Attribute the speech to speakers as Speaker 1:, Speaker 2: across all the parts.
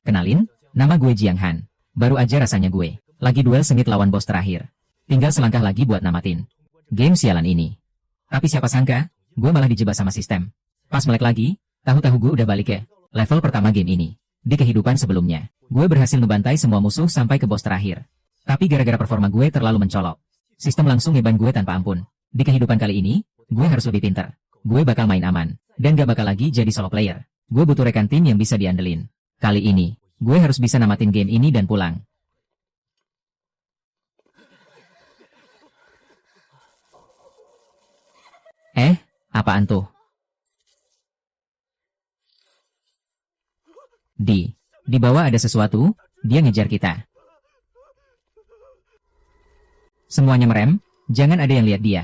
Speaker 1: Kenalin, nama gue Jiang Han. Baru aja rasanya gue lagi duel sengit lawan bos terakhir. Tinggal selangkah lagi buat namatin game sialan ini. Tapi siapa sangka, gue malah dijebak sama sistem. Pas melek lagi, tahu-tahu gue udah balik ke level pertama game ini. Di kehidupan sebelumnya, gue berhasil ngebantai semua musuh sampai ke bos terakhir. Tapi gara-gara performa gue terlalu mencolok, sistem langsung ngeban gue tanpa ampun. Di kehidupan kali ini, gue harus lebih pintar. Gue bakal main aman, dan gak bakal lagi jadi solo player. Gue butuh rekan tim yang bisa diandelin. Kali ini, gue harus bisa namatin game ini dan pulang. Apaan tuh? Di bawah ada sesuatu, dia ngejar kita. Semuanya merem, jangan ada yang lihat dia.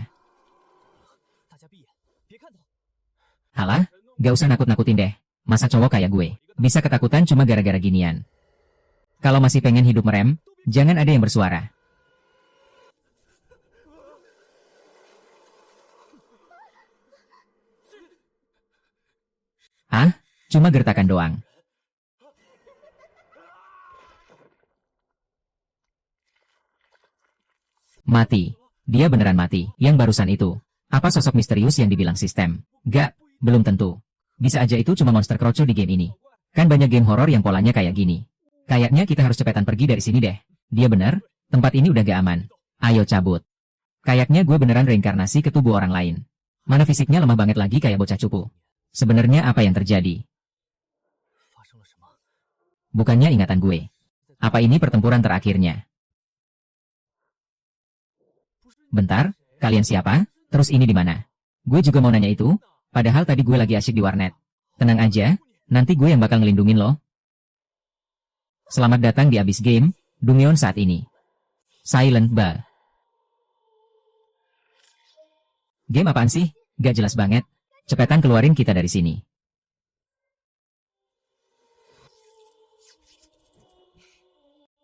Speaker 1: Halah, gak usah nakut-nakutin deh. Masa cowok kayak gue bisa ketakutan cuma gara-gara ginian. Kalau masih pengen hidup merem, jangan ada yang bersuara. Cuma gertakan doang. Mati. Dia beneran mati. Yang barusan itu. Apa sosok misterius yang dibilang sistem? Gak, belum tentu. Bisa aja itu cuma monster kroco di game ini. Kan banyak game horor yang polanya kayak gini. Kayaknya kita harus cepetan pergi dari sini deh. Dia bener, tempat ini udah gak aman. Ayo cabut. Kayaknya gue beneran reinkarnasi ke tubuh orang lain. Mana fisiknya lemah banget lagi kayak bocah cupu. Sebenarnya apa yang terjadi? Bukannya ingatan gue. Apa ini pertempuran terakhirnya? Bentar, kalian siapa? Terus ini di mana? Gue juga mau nanya itu, padahal tadi gue lagi asyik di warnet. Tenang aja, nanti gue yang bakal ngelindungin lo. Selamat datang di Abyss Game, Dungeon saat ini. Silent Bell. Game apaan sih? Gak jelas banget. Cepetan keluarin kita dari sini.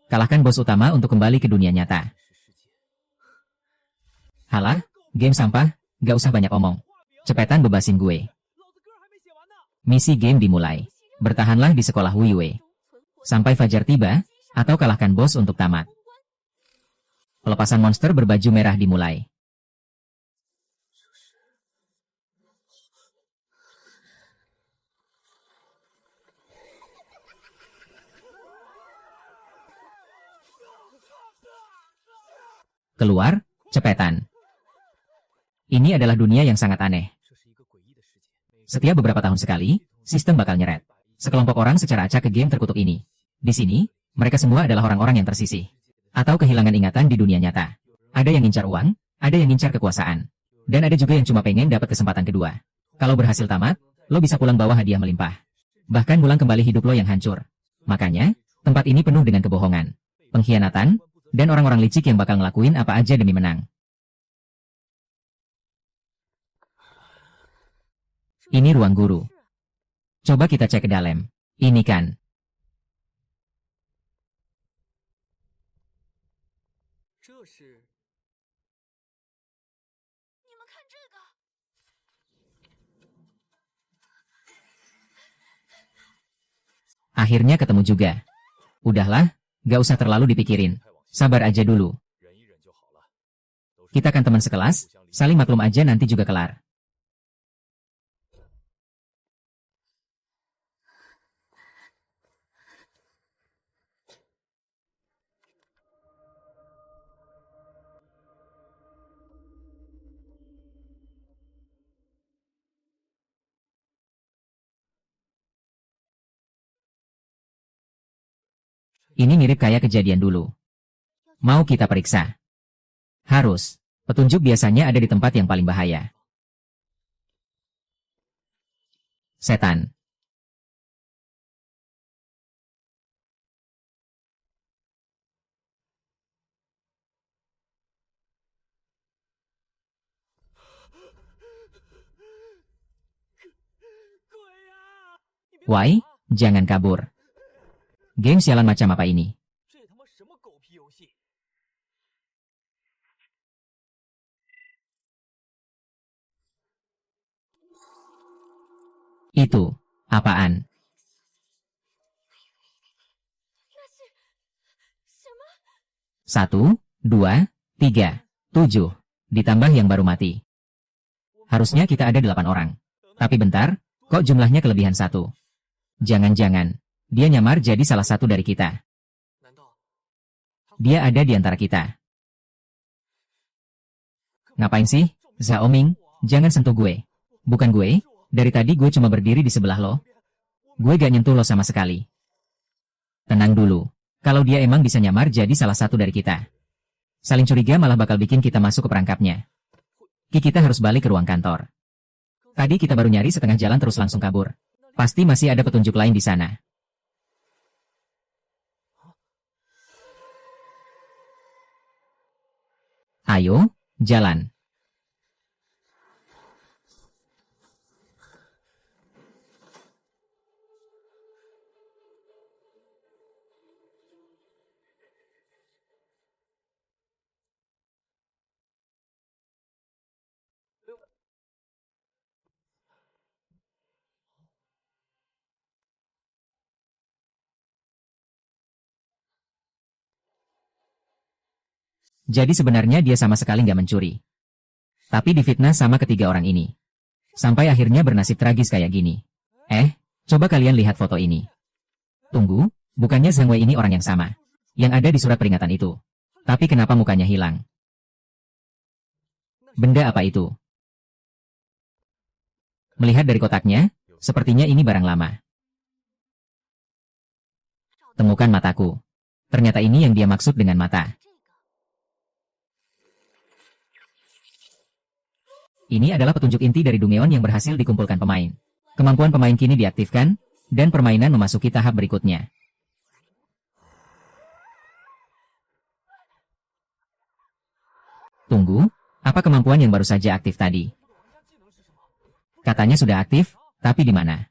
Speaker 1: Kalahkan bos utama untuk kembali ke dunia nyata. Halah, game sampah, gak usah banyak omong. Cepetan bebasin gue. Misi game dimulai. Bertahanlah di sekolah Wuyue. Sampai fajar tiba, atau kalahkan bos untuk tamat. Pelepasan monster berbaju merah dimulai. Keluar, cepetan. Ini adalah dunia yang sangat aneh. Setiap beberapa tahun sekali, sistem bakal nyeret sekelompok orang secara acak ke game terkutuk ini. Di sini, mereka semua adalah orang-orang yang tersisih. Atau kehilangan ingatan di dunia nyata. Ada yang ngincar uang, ada yang ngincar kekuasaan. Dan ada juga yang cuma pengen dapat kesempatan kedua. Kalau berhasil tamat, lo bisa pulang bawa hadiah melimpah. Bahkan pulang kembali hidup lo yang hancur. Makanya, tempat ini penuh dengan kebohongan, pengkhianatan, dan orang-orang licik yang bakal ngelakuin apa aja demi menang. Ini ruang guru. Coba kita cek ke dalam. Ini kan. Akhirnya ketemu juga. Udahlah, gak usah terlalu dipikirin. Sabar aja dulu. Kita kan teman sekelas, saling maklum aja nanti juga kelar. Ini mirip kayak kejadian dulu. Mau kita periksa? Harus. Petunjuk biasanya ada di tempat yang paling bahaya. Setan. Why? Jangan kabur. Game sialan macam apa ini? Itu, apaan? 1, 2, 3, 7. Ditambah yang baru mati. Harusnya kita ada 8 orang. Tapi bentar, kok jumlahnya kelebihan 1? Jangan-jangan, dia nyamar jadi salah satu dari kita. Dia ada di antara kita. Ngapain sih, Zhao Ming? Jangan sentuh gue. Bukan gue, dari tadi gue cuma berdiri di sebelah lo. Gue gak nyentuh lo sama sekali. Tenang dulu. Kalau dia emang bisa nyamar jadi salah satu dari kita. Saling curiga malah bakal bikin kita masuk ke perangkapnya. Kita harus balik ke ruang kantor. Tadi kita baru nyari setengah jalan terus langsung kabur. Pasti masih ada petunjuk lain di sana. Ayo, jalan. Jadi sebenarnya dia sama sekali nggak mencuri. Tapi difitnah sama ketiga orang ini. Sampai akhirnya bernasib tragis kayak gini. Coba kalian lihat foto ini. Tunggu, bukannya Zhang Wei ini orang yang sama. Yang ada di surat peringatan itu. Tapi kenapa mukanya hilang? Benda apa itu? Melihat dari kotaknya, sepertinya ini barang lama. Temukan mataku. Ternyata ini yang dia maksud dengan mata. Ini adalah petunjuk inti dari Dungeon yang berhasil dikumpulkan pemain. Kemampuan pemain kini diaktifkan, dan permainan memasuki tahap berikutnya. Tunggu, apa kemampuan yang baru saja aktif tadi? Katanya sudah aktif, tapi di mana?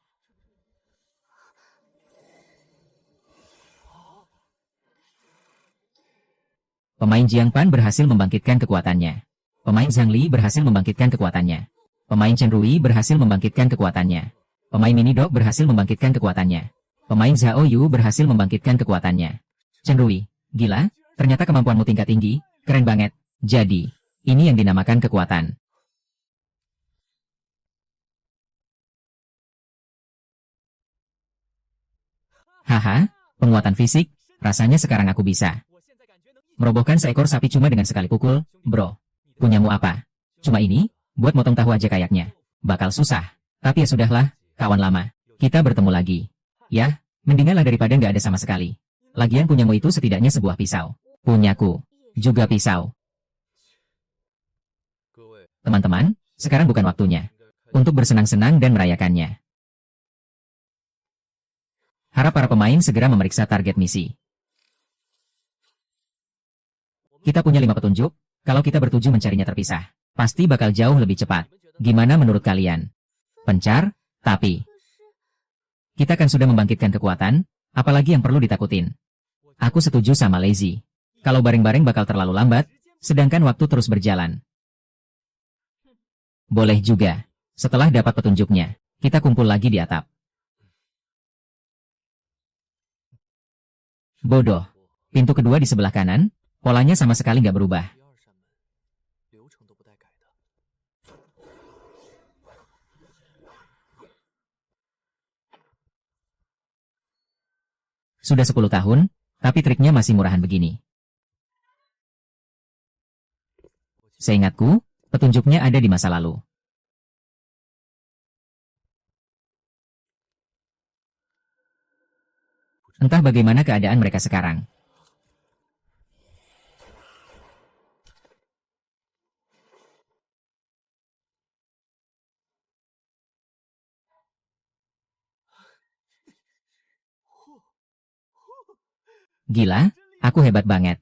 Speaker 1: Pemain Jiang Pan berhasil membangkitkan kekuatannya. Pemain Zhang Li berhasil membangkitkan kekuatannya. Pemain Chen Rui berhasil membangkitkan kekuatannya. Pemain Mini Dog berhasil membangkitkan kekuatannya. Pemain Zhao Yu berhasil membangkitkan kekuatannya. Chen Rui, gila, ternyata kemampuanmu tingkat tinggi, keren banget. Jadi, ini yang dinamakan kekuatan. Haha, penguatan fisik, rasanya sekarang aku bisa merobohkan seekor sapi cuma dengan sekali pukul, bro. Punyamu apa? Cuma ini? Buat motong tahu aja kayaknya. Bakal susah. Tapi ya sudahlah, kawan lama. Kita bertemu lagi. Ya, mendinganlah daripada nggak ada sama sekali. Lagian punyamu itu setidaknya sebuah pisau. Punyaku. Juga pisau. Teman-teman, sekarang bukan waktunya untuk bersenang-senang dan merayakannya. Harap para pemain segera memeriksa target misi. Kita punya 5 petunjuk. Kalau kita bertuju mencarinya terpisah, pasti bakal jauh lebih cepat. Gimana menurut kalian? Pencar, tapi kita kan sudah membangkitkan kekuatan, apalagi yang perlu ditakutin? Aku setuju sama Lazy. Kalau bareng-bareng bakal terlalu lambat, sedangkan waktu terus berjalan. Boleh juga. Setelah dapat petunjuknya, kita kumpul lagi di atap. Bodoh. Pintu kedua di sebelah kanan, polanya sama sekali nggak berubah. Sudah 10 tahun, tapi triknya masih murahan begini. Seingatku, petunjuknya ada di masa lalu. Entah bagaimana keadaan mereka sekarang. Gila, aku hebat banget.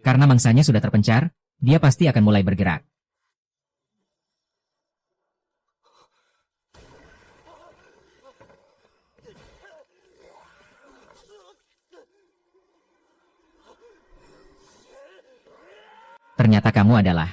Speaker 1: Karena mangsanya sudah terpencar, dia pasti akan mulai bergerak. Ternyata kamu adalah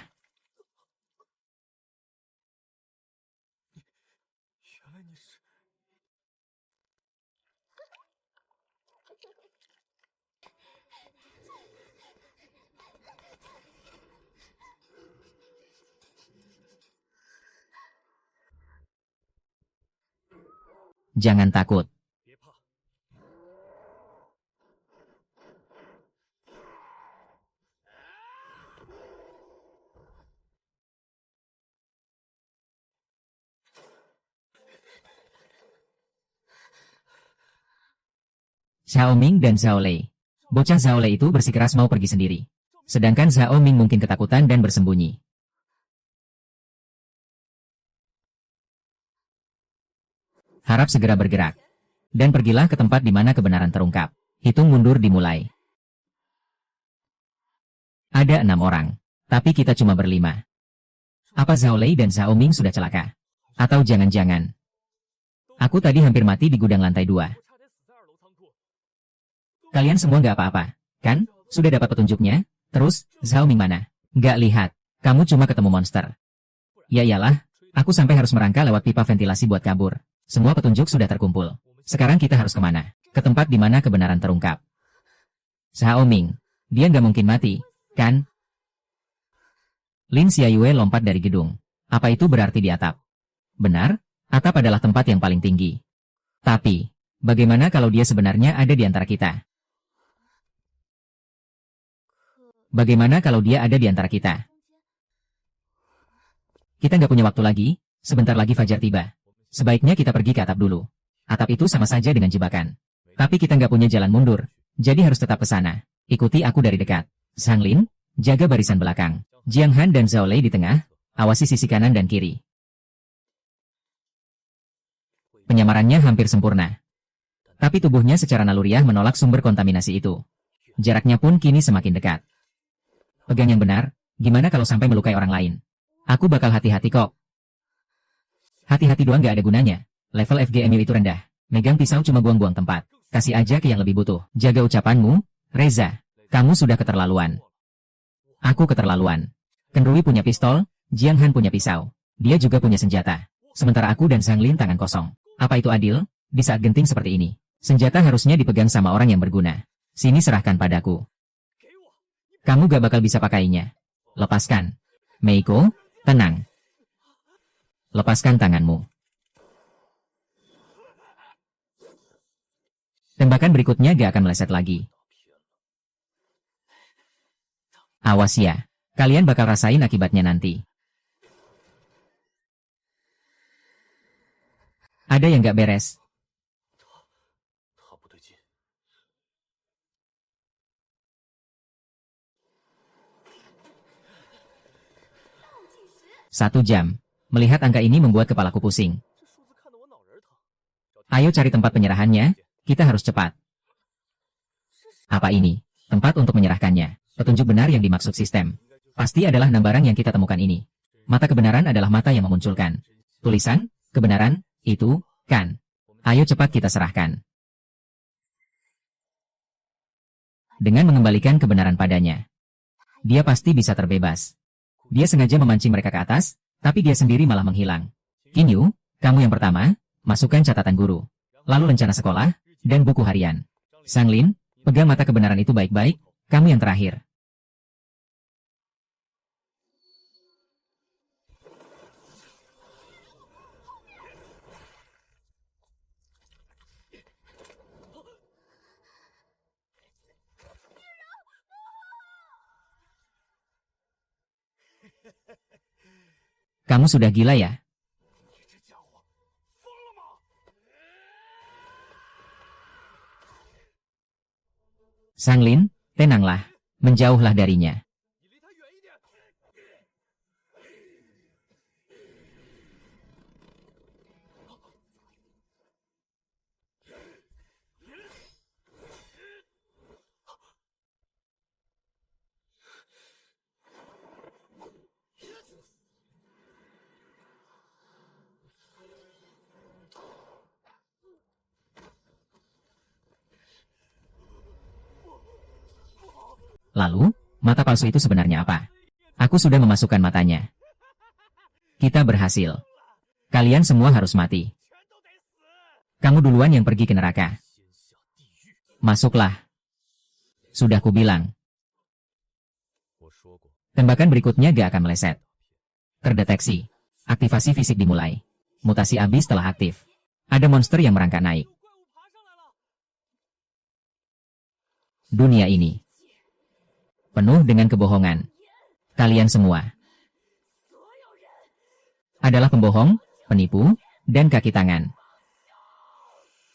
Speaker 1: Jangan takut. Zhao Ming dan Zhao Lei. Bocah Zhao Lei itu bersikeras mau pergi sendiri. Sedangkan Zhao Ming mungkin ketakutan dan bersembunyi. Harap segera bergerak. Dan pergilah ke tempat di mana kebenaran terungkap. Hitung mundur dimulai. Ada 6 orang. Tapi kita cuma berlima. Apa Zhao Lei dan Zhao Ming sudah celaka? Atau jangan-jangan aku tadi hampir mati di gudang lantai 2. Kalian semua nggak apa-apa, kan? Sudah dapat petunjuknya? Terus, Zhao Ming mana? Nggak lihat. Kamu cuma ketemu monster. Ya iyalah, aku sampai harus merangkak lewat pipa ventilasi buat kabur. Semua petunjuk sudah terkumpul. Sekarang kita harus kemana? Ke tempat di mana kebenaran terungkap. Zhao Ming, dia nggak mungkin mati, kan? Lin Xiaoyue lompat dari gedung. Apa itu berarti di atap? Benar, atap adalah tempat yang paling tinggi. Tapi, bagaimana kalau dia sebenarnya ada di antara kita? Bagaimana kalau dia ada di antara kita? Kita nggak punya waktu lagi, sebentar lagi fajar tiba. Sebaiknya kita pergi ke atap dulu. Atap itu sama saja dengan jebakan. Tapi kita nggak punya jalan mundur, jadi harus tetap ke sana. Ikuti aku dari dekat. Zhang Lin, jaga barisan belakang. Jiang Han dan Zhao Lei di tengah, awasi sisi kanan dan kiri. Penyamarannya hampir sempurna. Tapi tubuhnya secara naluriah menolak sumber kontaminasi itu. Jaraknya pun kini semakin dekat. Pegang yang benar, gimana kalau sampai melukai orang lain? Aku bakal hati-hati kok. Hati-hati doang gak ada gunanya. Level FGMU itu rendah. Megang pisau cuma buang-buang tempat. Kasih aja ke yang lebih butuh. Jaga ucapanmu, Reza. Kamu sudah keterlaluan. Aku keterlaluan. Kenrui punya pistol, Jiang Han punya pisau. Dia juga punya senjata. Sementara aku dan Zhang Lin tangan kosong. Apa itu adil? Di saat genting seperti ini, senjata harusnya dipegang sama orang yang berguna. Sini serahkan padaku. Kamu gak bakal bisa pakainya. Lepaskan. Meiko, tenang. Lepaskan tanganmu. Tembakan berikutnya gak akan meleset lagi. Awas ya. Kalian bakal rasain akibatnya nanti. Ada yang gak beres. Satu jam. Melihat angka ini membuat kepalaku pusing. Ayo cari tempat penyerahannya, kita harus cepat. Apa ini? Tempat untuk menyerahkannya. Petunjuk benar yang dimaksud sistem. Pasti adalah 6 barang yang kita temukan ini. Mata kebenaran adalah mata yang memunculkan. Tulisan, kebenaran, itu, kan. Ayo cepat kita serahkan. Dengan mengembalikan kebenaran padanya, dia pasti bisa terbebas. Dia sengaja memancing mereka ke atas, tapi dia sendiri malah menghilang. Kinyu, kamu yang pertama, masukkan catatan guru. Lalu rencana sekolah, dan buku harian. Zhang Lin, pegang mata kebenaran itu baik-baik, kamu yang terakhir. Kamu sudah gila ya? Zhang Lin, tenanglah, menjauhlah darinya. Lalu, mata palsu itu sebenarnya apa? Aku sudah memasukkan matanya. Kita berhasil. Kalian semua harus mati. Kamu duluan yang pergi ke neraka. Masuklah. Sudah kubilang. Tembakan berikutnya gak akan meleset. Terdeteksi. Aktivasi fisik dimulai. Mutasi abis telah aktif. Ada monster yang merangkak naik. Dunia ini penuh dengan kebohongan. Kalian semua adalah pembohong, penipu, dan kaki tangan.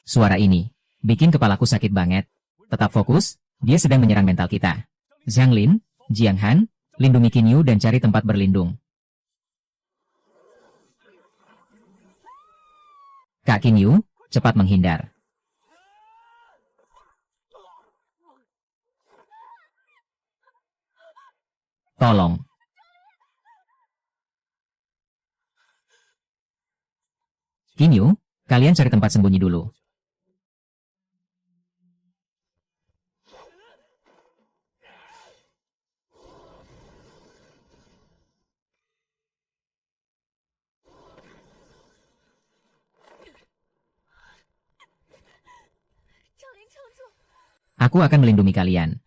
Speaker 1: Suara ini bikin kepalaku sakit banget. Tetap fokus, dia sedang menyerang mental kita. Zhang Lin, Jiang Han, lindungi Qin Yu dan cari tempat berlindung. Kak Qin Yu, cepat menghindar. Tolong. Qin Yu, kalian cari tempat sembunyi dulu. Aku akan melindungi kalian.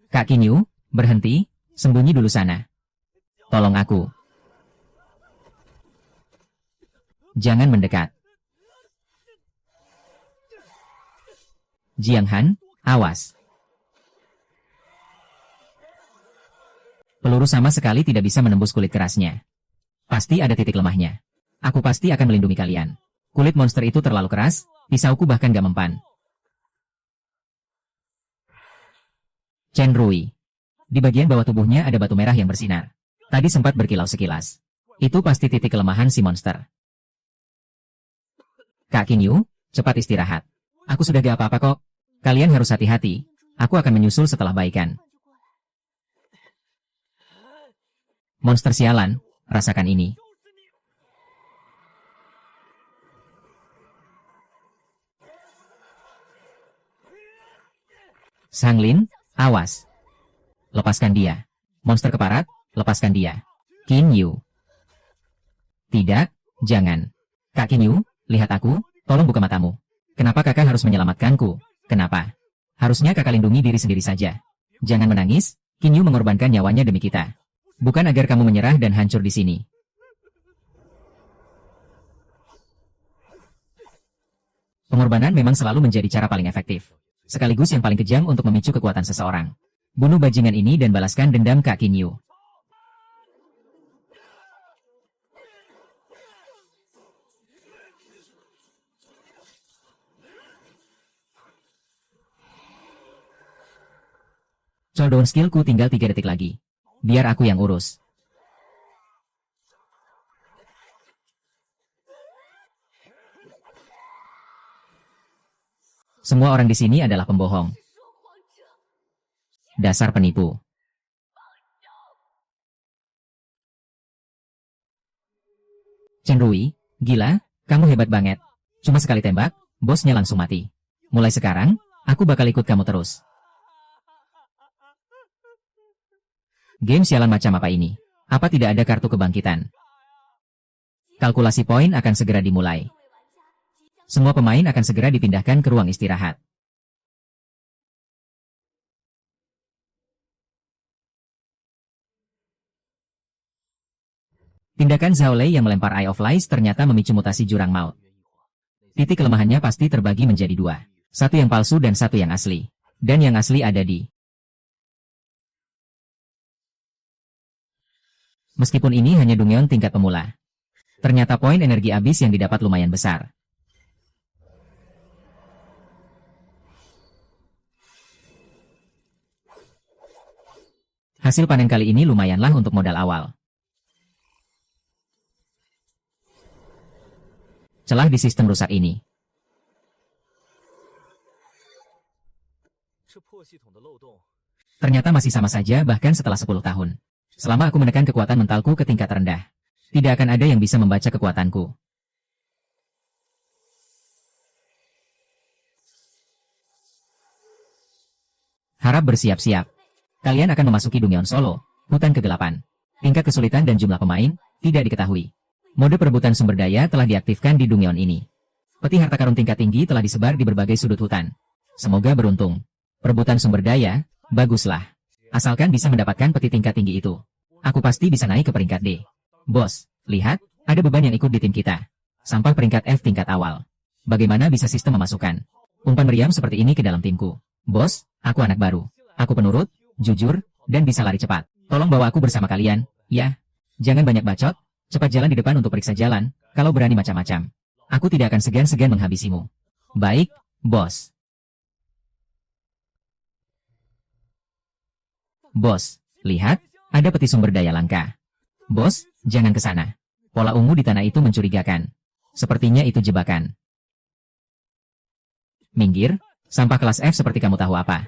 Speaker 1: Kak Qin Yu, berhenti, sembunyi dulu sana. Tolong aku. Jangan mendekat. Jiang Han, awas. Peluru sama sekali tidak bisa menembus kulit kerasnya. Pasti ada titik lemahnya. Aku pasti akan melindungi kalian. Kulit monster itu terlalu keras, pisauku bahkan gak mempan. Chen Rui. Di bagian bawah tubuhnya ada batu merah yang bersinar. Tadi sempat berkilau sekilas. Itu pasti titik kelemahan si monster. Kak Qin Yu, cepat istirahat. Aku sudah gak apa-apa kok. Kalian harus hati-hati. Aku akan menyusul setelah baikan. Monster sialan, rasakan ini. Zhang Lin, awas. Lepaskan dia. Monster keparat, lepaskan dia. Qin Yu. Tidak, jangan. Kak Qin Yu, lihat aku, tolong buka matamu. Kenapa kakak harus menyelamatkanku? Kenapa? Harusnya kakak lindungi diri sendiri saja. Jangan menangis, Qin Yu mengorbankan nyawanya demi kita. Bukan agar kamu menyerah dan hancur di sini. Pengorbanan memang selalu menjadi cara paling efektif. Sekaligus yang paling kejam untuk memicu kekuatan seseorang. Bunuh bajingan ini dan balaskan dendam Kak Qin Yu. Cooldown skillku tinggal 3 detik lagi. Biar aku yang urus. Semua orang di sini adalah pembohong. Dasar penipu. Chen Rui, gila, kamu hebat banget. Cuma sekali tembak, bosnya langsung mati. Mulai sekarang, aku bakal ikut kamu terus. Game sialan macam apa ini? Apa tidak ada kartu kebangkitan? Kalkulasi poin akan segera dimulai. Semua pemain akan segera dipindahkan ke ruang istirahat. Tindakan Zhao Lei yang melempar Eye of Lies ternyata memicu mutasi jurang maut. Titik kelemahannya pasti terbagi menjadi 2. Satu yang palsu dan satu yang asli. Dan yang asli ada di... Meskipun ini hanya Dungyeon tingkat pemula. Ternyata poin energi abis yang didapat lumayan besar. Hasil panen kali ini lumayanlah untuk modal awal. Celah di sistem rusak ini. Ternyata masih sama saja bahkan setelah 10 tahun. Selama aku menekan kekuatan mentalku ke tingkat rendah, tidak akan ada yang bisa membaca kekuatanku. Harap bersiap-siap. Kalian akan memasuki Dungyeon Solo, hutan kegelapan. Tingkat kesulitan dan jumlah pemain tidak diketahui. Mode perebutan sumber daya telah diaktifkan di Dungyeon ini. Peti harta karun tingkat tinggi telah disebar di berbagai sudut hutan. Semoga beruntung. Perebutan sumber daya, baguslah. Asalkan bisa mendapatkan peti tingkat tinggi itu. Aku pasti bisa naik ke peringkat D. Bos, lihat, Ada beban yang ikut di tim kita. Sampah peringkat F tingkat awal. Bagaimana bisa sistem memasukkan umpan meriam seperti ini ke dalam timku? Bos, aku anak baru. Aku penurut, jujur, dan bisa lari cepat. Tolong bawa aku bersama kalian, ya. Jangan banyak bacot, cepat jalan di depan untuk periksa jalan, kalau berani macam-macam. Aku tidak akan segan-segan menghabisimu. Baik, bos. Bos, lihat, ada peti sumber daya langka. Bos, jangan ke sana. Pola ungu di tanah itu mencurigakan. Sepertinya itu jebakan. Minggir, sampah kelas F seperti kamu tahu apa.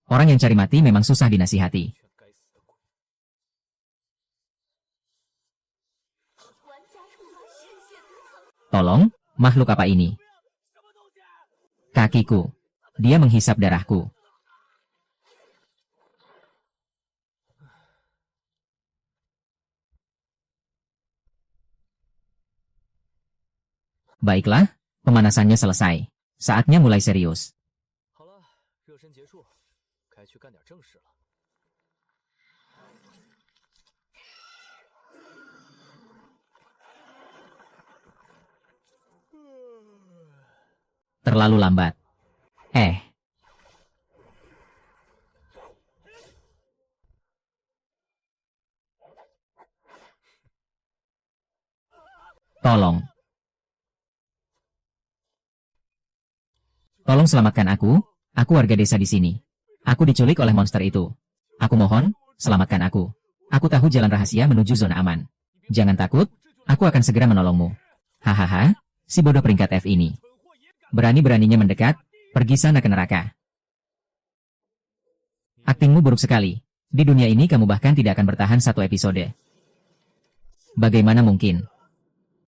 Speaker 1: Orang yang cari mati memang susah dinasihati. Tolong, makhluk apa ini? Kakiku. Dia menghisap darahku. Baiklah, pemanasannya selesai. Saatnya mulai serius. Terlalu lambat. Tolong. Tolong selamatkan aku warga desa di sini. Aku diculik oleh monster itu. Aku mohon, selamatkan aku. Aku tahu jalan rahasia menuju zona aman. Jangan takut, aku akan segera menolongmu. Hahaha, si bodoh peringkat F ini. Berani-beraninya mendekat, pergi sana ke neraka. Aktingmu buruk sekali. Di dunia ini kamu bahkan tidak akan bertahan satu episode. Bagaimana mungkin?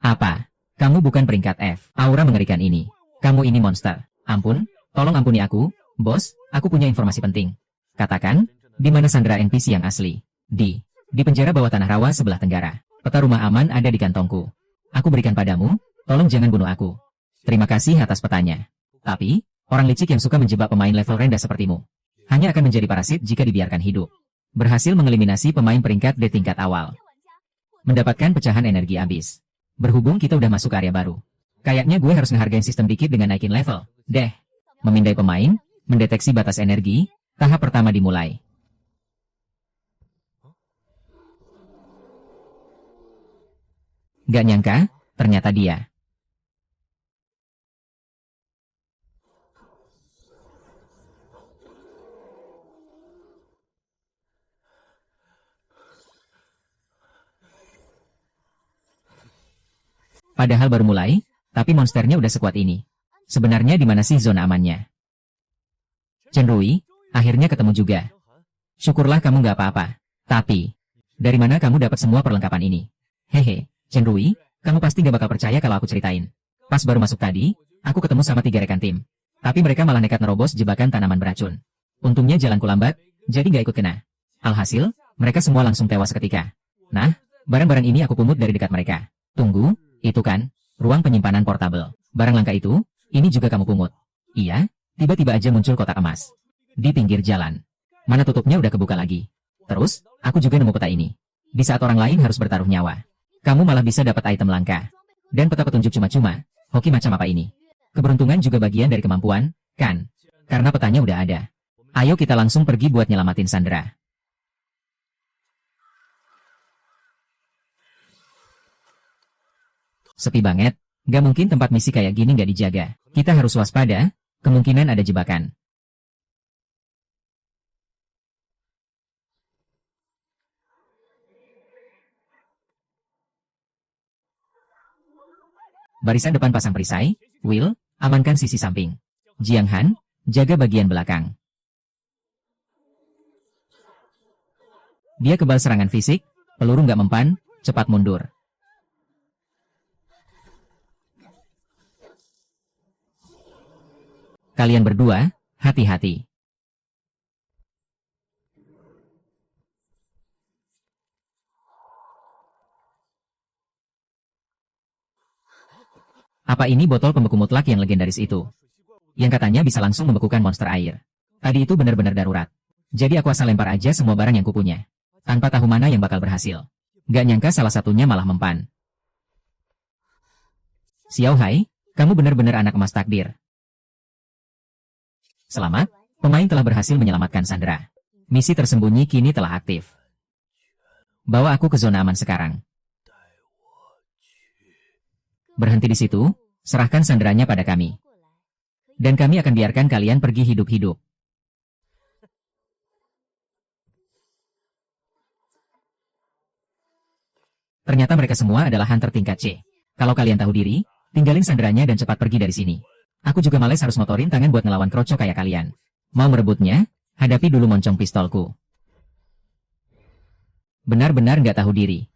Speaker 1: Apa? Kamu bukan peringkat F. Aura mengerikan ini. Kamu ini monster. Ampun, tolong ampuni aku, bos, aku punya informasi penting. Katakan, di mana Sandra NPC yang asli? Di penjara bawah tanah rawa sebelah tenggara. Peta rumah aman ada di kantongku. Aku berikan padamu, tolong jangan bunuh aku. Terima kasih atas petanya. Tapi, orang licik yang suka menjebak pemain level rendah sepertimu, hanya akan menjadi parasit jika dibiarkan hidup. Berhasil mengeliminasi pemain peringkat D tingkat awal. Mendapatkan pecahan energi abis. Berhubung kita udah masuk ke area baru. Kayaknya gue harus ngehargain sistem dikit dengan naikin level. Deh. Memindai pemain, mendeteksi batas energi, tahap pertama dimulai. Gak nyangka, ternyata dia. Padahal baru mulai, tapi monsternya udah sekuat ini. Sebenarnya di mana sih zona amannya? Chen Rui, akhirnya ketemu juga. Syukurlah kamu nggak apa-apa. Tapi, dari mana kamu dapat semua perlengkapan ini? Hehe, Chen Rui, kamu pasti nggak bakal percaya kalau aku ceritain. Pas baru masuk tadi, aku ketemu sama 3 rekan tim. Tapi mereka malah nekat nerobos jebakan tanaman beracun. Untungnya jalanku lambat, jadi nggak ikut kena. Alhasil, mereka semua langsung tewas seketika. Nah, barang-barang ini aku pungut dari dekat mereka. Tunggu, itu kan, ruang penyimpanan portabel. Barang langka itu, ini juga kamu pungut. Iya, tiba-tiba aja muncul kotak emas. Di pinggir jalan. Mana tutupnya udah kebuka lagi. Terus, aku juga nemu peta ini. Di saat orang lain harus bertaruh nyawa, kamu malah bisa dapat item langka. Dan peta petunjuk cuma-cuma, hoki macam apa ini? Keberuntungan juga bagian dari kemampuan, kan? Karena petanya udah ada. Ayo kita langsung pergi buat nyelamatin Sandra. Sepi banget. Gak mungkin tempat misi kayak gini gak dijaga. Kita harus waspada, kemungkinan ada jebakan. Barisan depan pasang perisai. Will, amankan sisi samping. Jiang Han, jaga bagian belakang. Dia kebal serangan fisik, peluru nggak mempan, cepat mundur. Kalian berdua, hati-hati. Apa ini botol pembeku mutlak yang legendaris itu? Yang katanya bisa langsung membekukan monster air. Tadi itu benar-benar darurat. Jadi aku asal lempar aja semua barang yang kupunya. Tanpa tahu mana yang bakal berhasil. Gak nyangka salah satunya malah mempan. Xiao Hai, kamu benar-benar anak emas takdir. Selamat, pemain telah berhasil menyelamatkan Sandra. Misi tersembunyi kini telah aktif. Bawa aku ke zona aman sekarang. Berhenti di situ, serahkan Sandranya pada kami. Dan kami akan biarkan kalian pergi hidup-hidup. Ternyata mereka semua adalah hunter tingkat C. Kalau kalian tahu diri, tinggalin Sandranya dan cepat pergi dari sini. Aku juga males harus motorin tangan buat ngelawan kroco kayak kalian. Mau merebutnya? Hadapi dulu moncong pistolku. Benar-benar nggak tahu diri.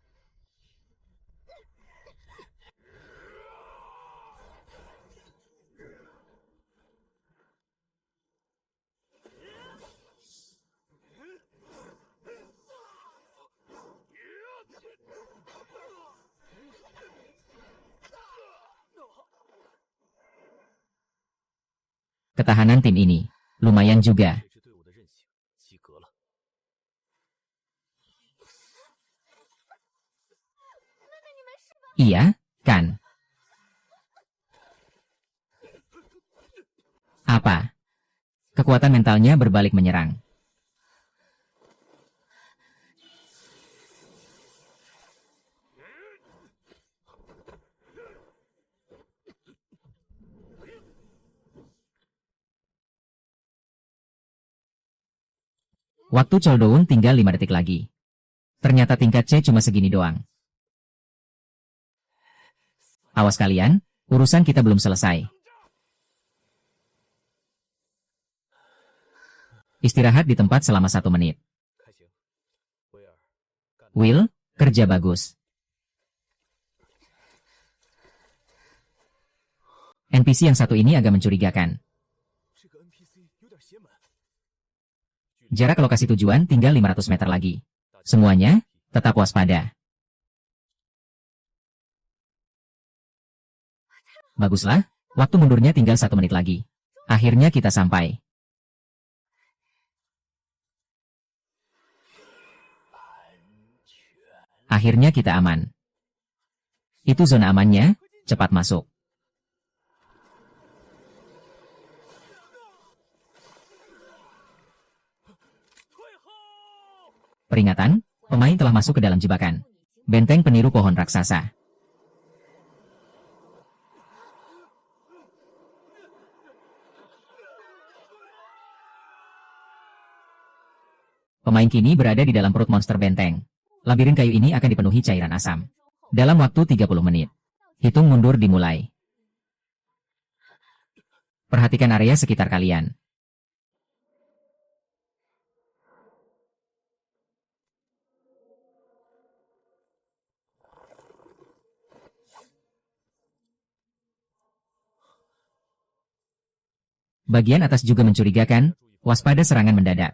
Speaker 1: Ketahanan tim ini lumayan juga. Iya, kan? Apa? Kekuatan mentalnya berbalik menyerang. Waktu Coldown tinggal 5 detik lagi. Ternyata tingkat C cuma segini doang. Awas kalian, urusan kita belum selesai. Istirahat di tempat selama 1 menit. Will, kerja bagus. NPC yang satu ini agak mencurigakan. Jarak lokasi tujuan tinggal 500 meter lagi. Semuanya, tetap waspada. Baguslah, waktu mundurnya tinggal 1 menit lagi. Akhirnya kita sampai. Akhirnya kita aman. Itu zona amannya, cepat masuk. Peringatan, pemain telah masuk ke dalam jebakan. Benteng peniru pohon raksasa. Pemain kini berada di dalam perut monster benteng. Labirin kayu ini akan dipenuhi cairan asam. Dalam waktu 30 menit. Hitung mundur dimulai. Perhatikan area sekitar kalian. Bagian atas juga mencurigakan, waspada serangan mendadak.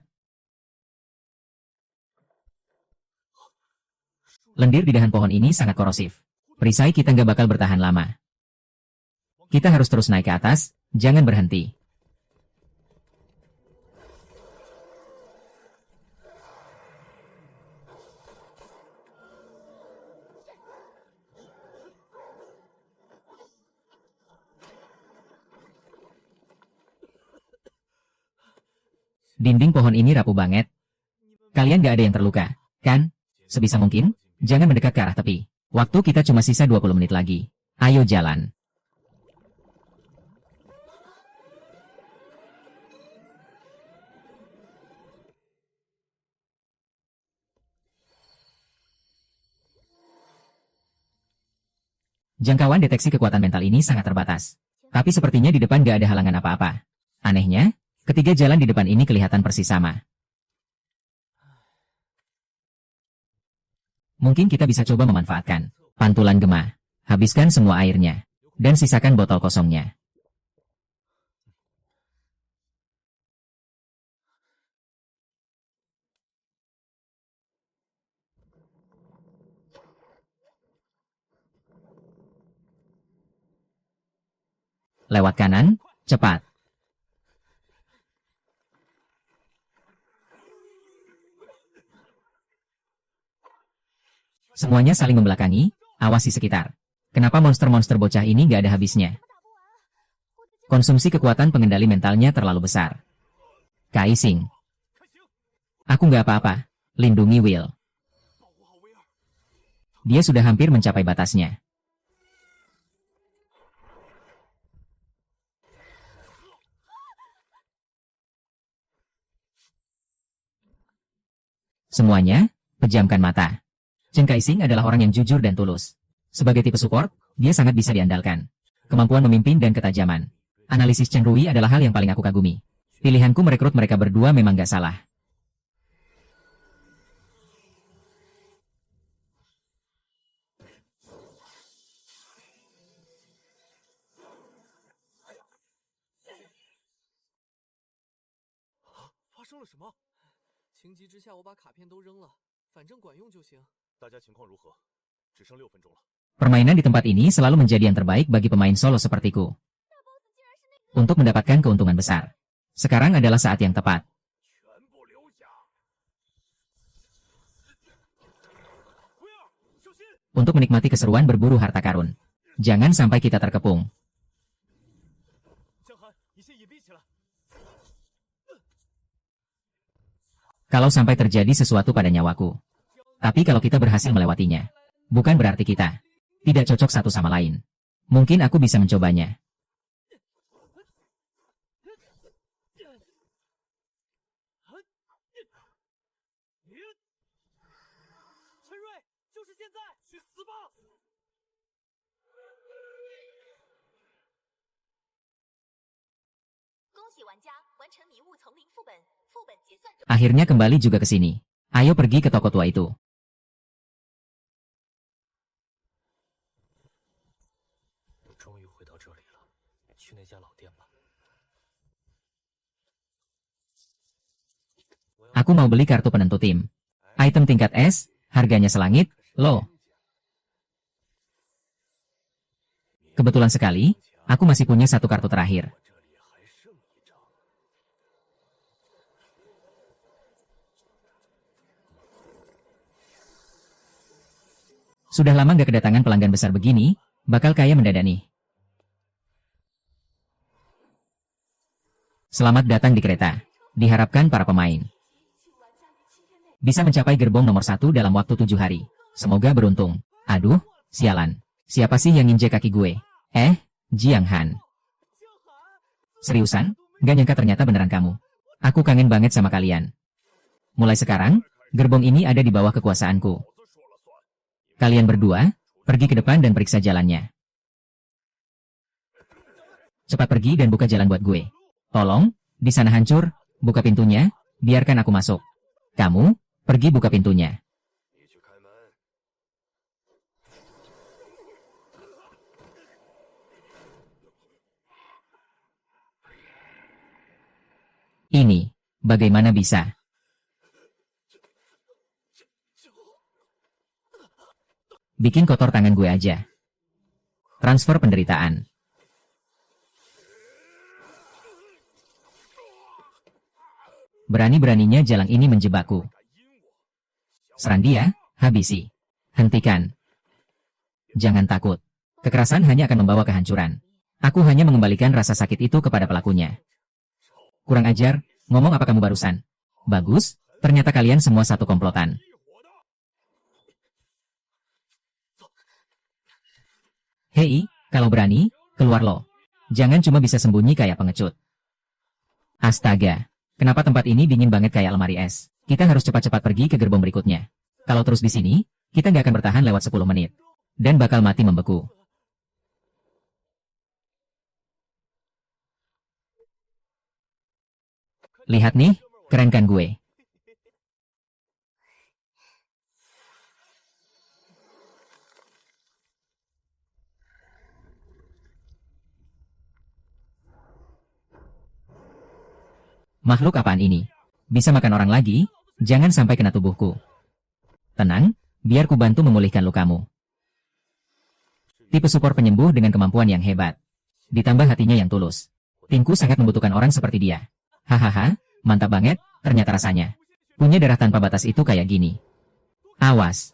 Speaker 1: Lendir di dahan pohon ini sangat korosif. Perisai kita nggak bakal bertahan lama. Kita harus terus naik ke atas, jangan berhenti. Dinding pohon ini rapuh banget. Kalian gak ada yang terluka, kan? Sebisa mungkin, jangan mendekat ke arah tepi. Waktu kita cuma sisa 20 menit lagi. Ayo jalan. Jangkauan deteksi kekuatan mental ini sangat terbatas. Tapi sepertinya di depan gak ada halangan apa-apa. Anehnya, ketiga jalan di depan ini kelihatan persis sama. Mungkin kita bisa coba memanfaatkan pantulan gema. Habiskan semua airnya. Dan sisakan botol kosongnya. Lewat kanan, cepat. Semuanya saling membelakangi, awasi sekitar. Kenapa monster-monster bocah ini gak ada habisnya? Konsumsi kekuatan pengendali mentalnya terlalu besar. Kaising. Aku gak apa-apa. Lindungi Will. Dia sudah hampir mencapai batasnya. Semuanya, pejamkan mata. Chen Kaising adalah orang yang jujur dan tulus. Sebagai tipe support, dia sangat bisa diandalkan. Kemampuan memimpin dan ketajaman. Analisis Chen Rui adalah hal yang paling aku kagumi. Pilihanku merekrut mereka berdua memang gak salah. Permainan di tempat ini selalu menjadi yang terbaik bagi pemain solo sepertiku. Untuk mendapatkan keuntungan besar. Sekarang adalah saat yang tepat. Untuk menikmati keseruan berburu harta karun. Jangan sampai kita terkepung. Kalau sampai terjadi sesuatu pada nyawaku. Tapi kalau kita berhasil melewatinya. Bukan berarti kita tidak cocok satu sama lain. Mungkin aku bisa mencobanya. Akhirnya kembali juga ke sini. Ayo pergi ke toko tua itu. Aku mau beli kartu penentu tim. Item tingkat S, harganya selangit, loh. Kebetulan sekali, aku masih punya satu kartu terakhir. Sudah lama gak kedatangan pelanggan besar begini, bakal kaya mendadak nih. Selamat datang di kereta. Diharapkan para pemain bisa mencapai gerbong nomor 1 dalam waktu 7 hari. Semoga beruntung. Aduh, sialan. Siapa sih yang nginjek kaki gue? Jiang Han. Seriusan? Gak nyangka ternyata beneran kamu. Aku kangen banget sama kalian. Mulai sekarang, gerbong ini ada di bawah kekuasaanku. Kalian berdua, pergi ke depan dan periksa jalannya. Cepat pergi dan buka jalan buat gue. Tolong, di sana hancur, buka pintunya, biarkan aku masuk. Kamu, pergi buka pintunya. Ini, bagaimana bisa? Bikin kotor tangan gue aja. Transfer penderitaan. Berani-beraninya jalang ini menjebakku. Serang dia, habisi. Hentikan. Jangan takut. Kekerasan hanya akan membawa kehancuran. Aku hanya mengembalikan rasa sakit itu kepada pelakunya. Kurang ajar, ngomong apa kamu barusan? Bagus, ternyata kalian semua satu komplotan. Hei, kalau berani, keluar lo. Jangan cuma bisa sembunyi kayak pengecut. Astaga. Kenapa tempat ini dingin banget kayak lemari es? Kita harus cepat-cepat pergi ke gerbong berikutnya. Kalau terus di sini, kita nggak akan bertahan lewat 10 menit. Dan bakal mati membeku. Lihat nih, keren kan gue? Makhluk apaan ini? Bisa makan orang lagi? Jangan sampai kena tubuhku. Tenang, biar ku bantu memulihkan lukamu. Tipe support penyembuh dengan kemampuan yang hebat. Ditambah hatinya yang tulus. Timku sangat membutuhkan orang seperti dia. Hahaha, mantap banget, ternyata rasanya. Punya darah tanpa batas itu kayak gini. Awas.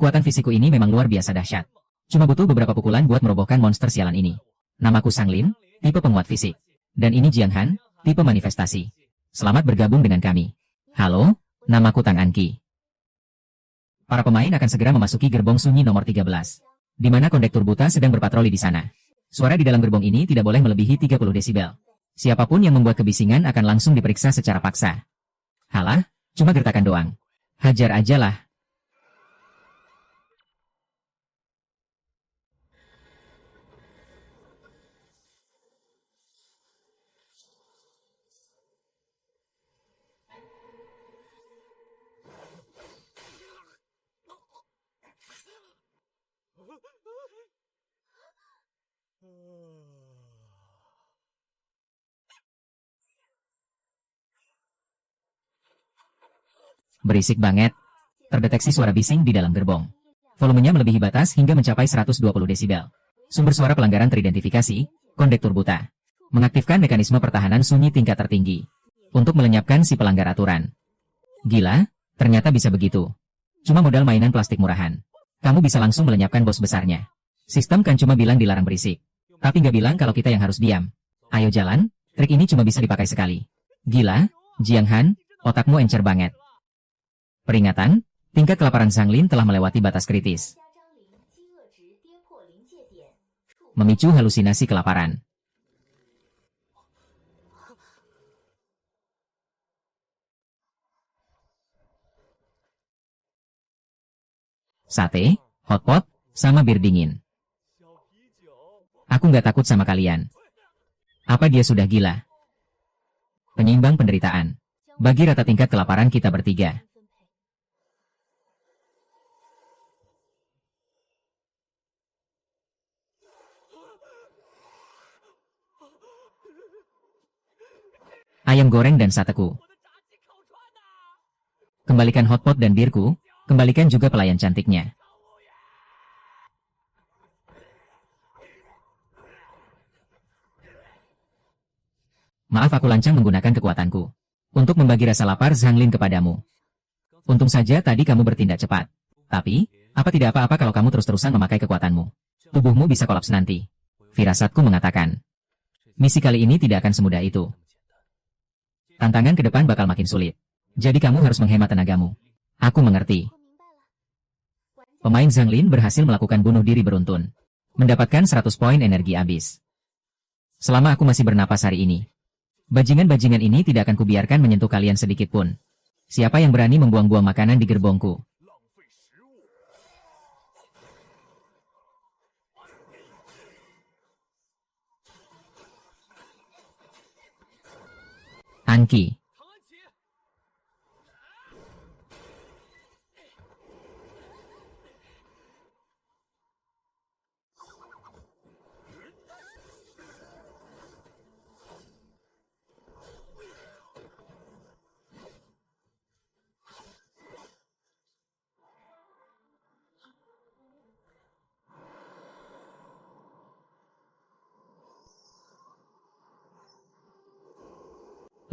Speaker 1: Kekuatan fisikku ini memang luar biasa dahsyat. Cuma butuh beberapa pukulan buat merobohkan monster sialan ini. Namaku Sanglin, tipe penguat fisik. Dan ini Jiang Han, tipe manifestasi. Selamat bergabung dengan kami. Halo, namaku Tang Anqi. Para pemain akan segera memasuki gerbong sunyi nomor 13. Di mana kondektur buta sedang berpatroli di sana. Suara di dalam gerbong ini tidak boleh melebihi 30 desibel. Siapapun yang membuat kebisingan akan langsung diperiksa secara paksa. Halah, cuma gertakan doang. Hajar aja lah. Berisik banget. Terdeteksi suara bising di dalam gerbong. Volumenya melebihi batas hingga mencapai 120 desibel. Sumber suara pelanggaran teridentifikasi, kondektur buta. Mengaktifkan mekanisme pertahanan sunyi tingkat tertinggi. Untuk melenyapkan si pelanggar aturan. Gila, ternyata bisa begitu. Cuma modal mainan plastik murahan. Kamu bisa langsung melenyapkan bos besarnya. Sistem kan cuma bilang dilarang berisik. Tapi nggak bilang kalau kita yang harus diam. Ayo jalan, trik ini cuma bisa dipakai sekali. Gila, Jiang Han, otakmu encer banget. Peringatan, tingkat kelaparan Sanglin telah melewati batas kritis. Memicu halusinasi kelaparan. Sate, hotpot, sama bir dingin. Aku nggak takut sama kalian. Apa dia sudah gila? Penyeimbang penderitaan. Bagi rata tingkat kelaparan kita bertiga. Ayam goreng dan sateku. Kembalikan hotpot dan birku, kembalikan juga pelayan cantiknya. Maaf aku lancang menggunakan kekuatanku. Untuk membagi rasa lapar Zanglin kepadamu. Untung saja tadi kamu bertindak cepat. Tapi, apa tidak apa-apa kalau kamu terus-terusan memakai kekuatanmu. Tubuhmu bisa kolaps nanti. Firasatku mengatakan. Misi kali ini tidak akan semudah itu. Tantangan ke depan bakal makin sulit. Jadi kamu harus menghemat tenagamu. Aku mengerti. Pemain Zanglin berhasil melakukan bunuh diri beruntun. Mendapatkan 100 poin energi habis. Selama aku masih bernapas hari ini. Bajingan-bajingan ini tidak akan kubiarkan menyentuh kalian sedikit pun. Siapa yang berani membuang-buang makanan di gerbongku? Anqi.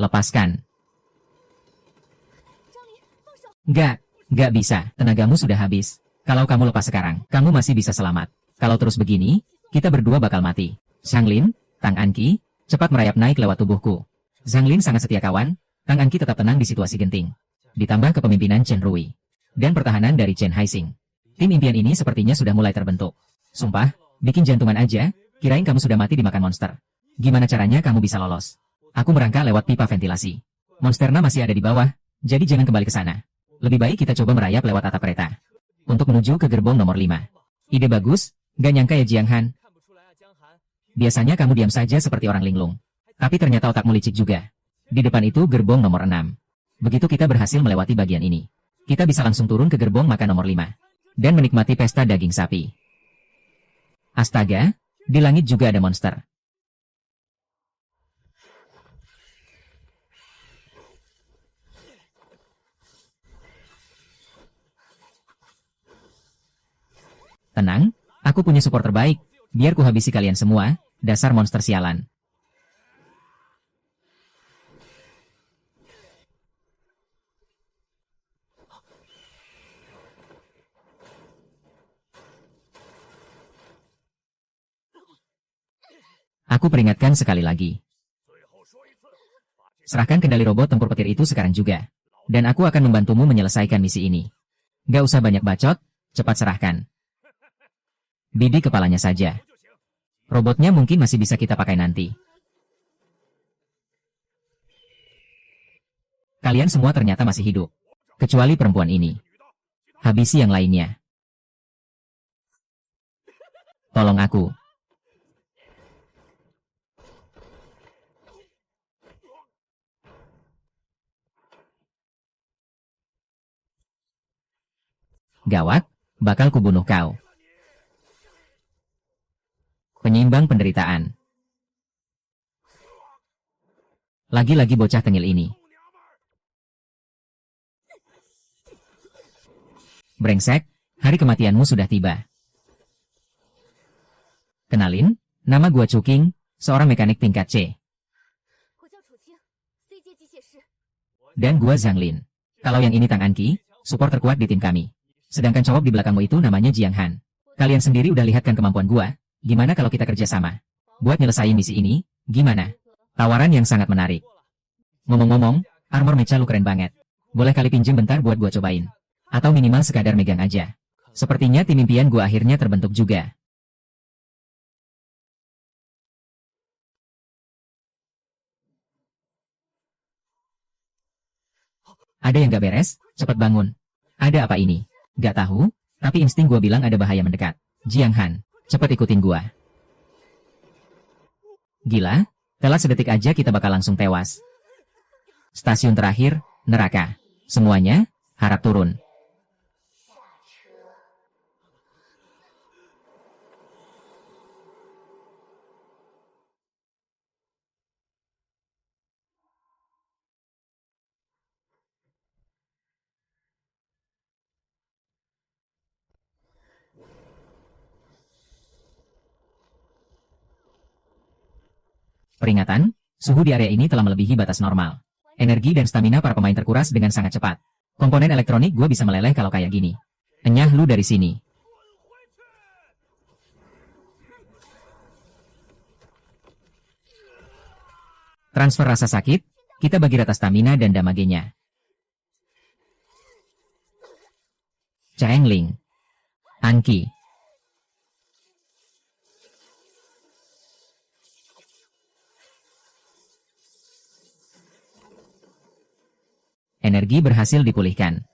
Speaker 1: Lepaskan. Nggak bisa. Tenagamu sudah habis. Kalau kamu lepas sekarang, kamu masih bisa selamat. Kalau terus begini, kita berdua bakal mati. Zanglin, Tang Anqi, cepat merayap naik lewat tubuhku. Zanglin sangat setia kawan, Tang Anqi tetap tenang di situasi genting. Ditambah kepemimpinan Chen Rui. Dan pertahanan dari Chen Haixing. Tim impian ini sepertinya sudah mulai terbentuk. Sumpah, bikin jantungan aja, kirain kamu sudah mati dimakan monster. Gimana caranya kamu bisa lolos? Aku merangkak lewat pipa ventilasi. Monsterna masih ada di bawah, jadi jangan kembali ke sana. Lebih baik kita coba merayap lewat atap kereta. Untuk menuju ke gerbong nomor 5. Ide bagus, gak nyangka ya Jiang Han. Biasanya kamu diam saja seperti orang linglung. Tapi ternyata otakmu licik juga. Di depan itu gerbong nomor 6. Begitu kita berhasil melewati bagian ini, kita bisa langsung turun ke gerbong makan nomor 5. Dan menikmati pesta daging sapi. Astaga, di langit juga ada monster. Tenang, aku punya support terbaik. Biar ku habisi kalian semua, dasar monster sialan. Aku peringatkan sekali lagi. Serahkan kendali robot tempur petir itu sekarang juga. Dan aku akan membantumu menyelesaikan misi ini. Gak usah banyak bacot, cepat serahkan. Bidik kepalanya saja. Robotnya mungkin masih bisa kita pakai nanti. Kalian semua ternyata masih hidup. Kecuali perempuan ini. Habisi yang lainnya. Tolong aku. Gawat, bakal kubunuh kau. Penyeimbang penderitaan. Lagi-lagi bocah tengil ini. Brengsek, hari kematianmu sudah tiba. Kenalin, nama gua Cuking, seorang mekanik tingkat C. Dan gua Zhang Lin. Kalau yang ini Tang Anqi, support terkuat di tim kami. Sedangkan cowok di belakangmu itu namanya Jiang Han. Kalian sendiri udah lihat kan kemampuan gua? Gimana kalau kita kerja sama? Buat nyelesain misi ini, gimana? Tawaran yang sangat menarik. Ngomong-ngomong, armor mecha lu keren banget. Boleh kali pinjem bentar buat gua cobain? Atau minimal sekadar megang aja. Sepertinya tim impian gua akhirnya terbentuk juga. Ada yang gak beres? Cepat bangun. Ada apa ini? Gak tahu, tapi insting gua bilang ada bahaya mendekat. Jiang Han, cepat ikutin gua. Gila, telat sedetik aja kita bakal langsung tewas. Stasiun terakhir, neraka. Semuanya, harap turun. Peringatan, suhu di area ini telah melebihi batas normal. Energi dan stamina para pemain terkuras dengan sangat cepat. Komponen elektronik gue bisa meleleh kalau kayak gini. Enyah lu dari sini. Transfer rasa sakit, kita bagi rata stamina dan damagenya. Cheng Ling. Anqi. Energi berhasil dipulihkan.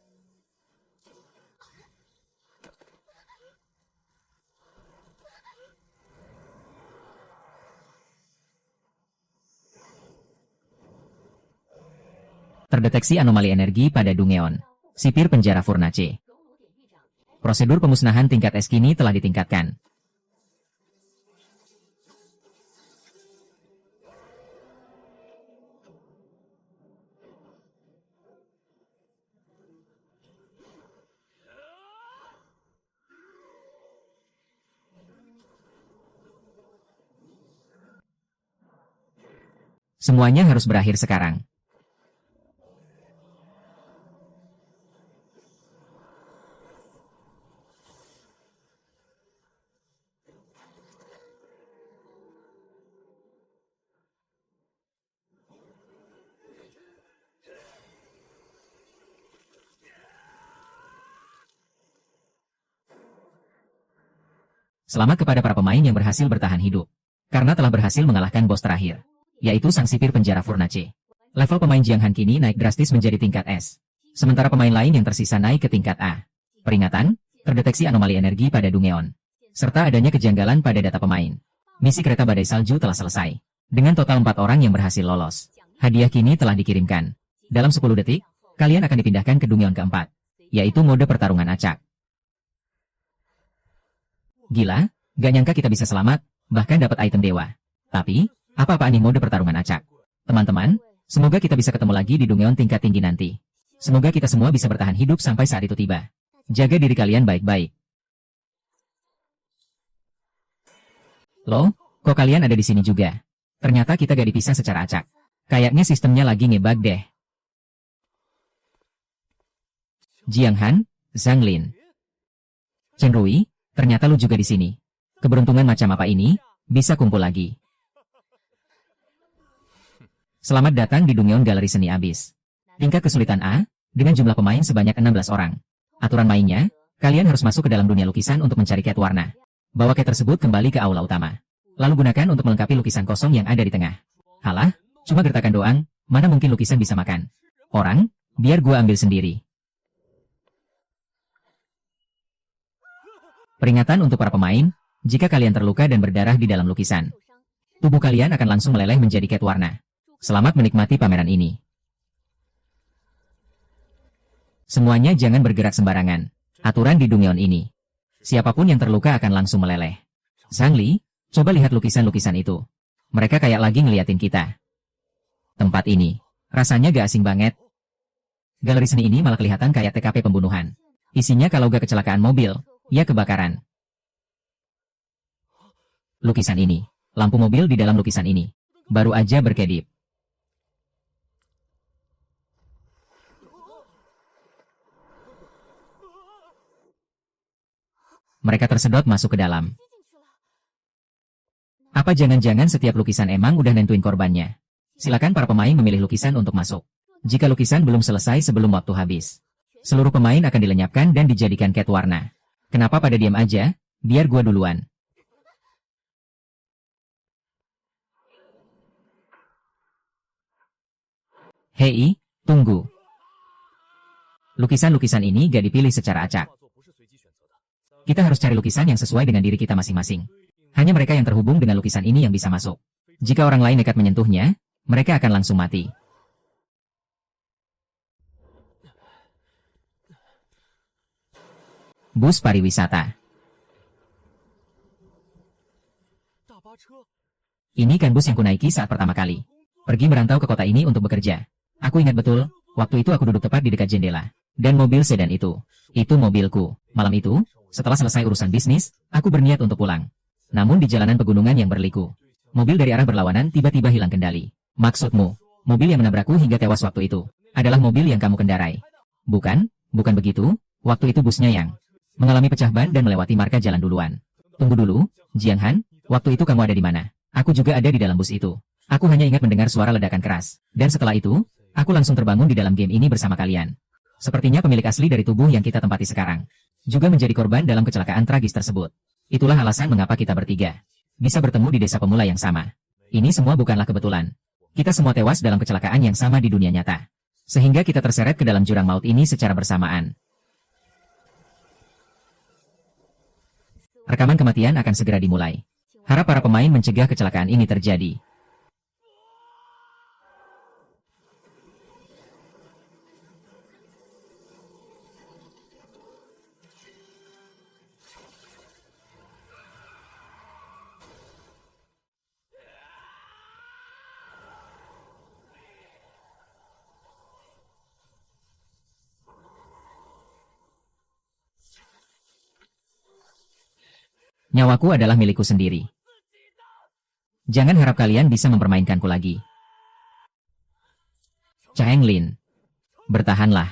Speaker 1: Terdeteksi anomali energi pada Dungeon. Sipir penjara Furnace. Prosedur pemusnahan tingkat es kini telah ditingkatkan. Semuanya harus berakhir sekarang. Selamat kepada para pemain yang berhasil bertahan hidup. Karena telah berhasil mengalahkan bos terakhir, yaitu sang sipir penjara Furnace. Level pemain Jiang Han kini naik drastis menjadi tingkat S. Sementara pemain lain yang tersisa naik ke tingkat A. Peringatan, terdeteksi anomali energi pada Dungeon. Serta adanya kejanggalan pada data pemain. Misi kereta badai salju telah selesai. Dengan total 4 orang yang berhasil lolos. Hadiah kini telah dikirimkan. Dalam 10 detik, kalian akan dipindahkan ke Dungeon keempat. Yaitu mode pertarungan acak. Gila, gak nyangka kita bisa selamat, bahkan dapat item dewa. Tapi, apa-apaan nih mode pertarungan acak? Teman-teman, semoga kita bisa ketemu lagi di Dungeon tingkat tinggi nanti. Semoga kita semua bisa bertahan hidup sampai saat itu tiba. Jaga diri kalian baik-baik. Loh, kok kalian ada di sini juga? Ternyata kita gak dipisah secara acak. Kayaknya sistemnya lagi ngebug deh. Jiang Han, Zhang Lin. Chen Rui, ternyata lu juga di sini. Keberuntungan macam apa ini? Bisa kumpul lagi. Selamat datang di Dungeon Galeri Seni Abyss. Tingkat kesulitan A, dengan jumlah pemain sebanyak 16 orang. Aturan mainnya, kalian harus masuk ke dalam dunia lukisan untuk mencari cat warna. Bawa cat tersebut kembali ke aula utama. Lalu gunakan untuk melengkapi lukisan kosong yang ada di tengah. Halah, cuma gertakan doang, mana mungkin lukisan bisa makan. Orang, biar gua ambil sendiri. Peringatan untuk para pemain, jika kalian terluka dan berdarah di dalam lukisan, tubuh kalian akan langsung meleleh menjadi cat warna. Selamat menikmati pameran ini. Semuanya jangan bergerak sembarangan. Aturan di Dungeon ini. Siapapun yang terluka akan langsung meleleh. Zhangli, coba lihat lukisan-lukisan itu. Mereka kayak lagi ngeliatin kita. Tempat ini, rasanya gak asing banget. Galeri seni ini malah kelihatan kayak TKP pembunuhan. Isinya kalau gak kecelakaan mobil, ya kebakaran. Lukisan ini, lampu mobil di dalam lukisan ini, baru aja berkedip. Mereka tersedot masuk ke dalam. Apa jangan-jangan setiap lukisan emang udah nentuin korbannya? Silakan para pemain memilih lukisan untuk masuk. Jika lukisan belum selesai sebelum waktu habis, seluruh pemain akan dilenyapkan dan dijadikan cat warna. Kenapa pada diam aja? Biar gua duluan. Hei, tunggu. Lukisan-lukisan ini gak dipilih secara acak. Kita harus cari lukisan yang sesuai dengan diri kita masing-masing. Hanya mereka yang terhubung dengan lukisan ini yang bisa masuk. Jika orang lain nekat menyentuhnya, mereka akan langsung mati. Bus pariwisata. Ini kan bus yang kunaiki saat pertama kali pergi merantau ke kota ini untuk bekerja. Aku ingat betul, waktu itu aku duduk tepat di dekat jendela. Dan mobil sedan itu mobilku. Malam itu, setelah selesai urusan bisnis, aku berniat untuk pulang. Namun di jalanan pegunungan yang berliku, mobil dari arah berlawanan tiba-tiba hilang kendali. Maksudmu, mobil yang menabrakku hingga tewas waktu itu, adalah mobil yang kamu kendarai? Bukan begitu, waktu itu busnya yang mengalami pecah ban dan melewati marka jalan duluan. Tunggu dulu, Jiang Han, waktu itu kamu ada di mana? Aku juga ada di dalam bus itu. Aku hanya ingat mendengar suara ledakan keras. Dan setelah itu, aku langsung terbangun di dalam game ini bersama kalian. Sepertinya pemilik asli dari tubuh yang kita tempati sekarang juga menjadi korban dalam kecelakaan tragis tersebut. Itulah alasan mengapa kita bertiga bisa bertemu di desa pemula yang sama. Ini semua bukanlah kebetulan. Kita semua tewas dalam kecelakaan yang sama di dunia nyata. Sehingga kita terseret ke dalam jurang maut ini secara bersamaan. Rekaman kematian akan segera dimulai. Harap para pemain mencegah kecelakaan ini terjadi. Nyawaku adalah milikku sendiri. Jangan harap kalian bisa mempermainkanku lagi. Cheng Lin, bertahanlah.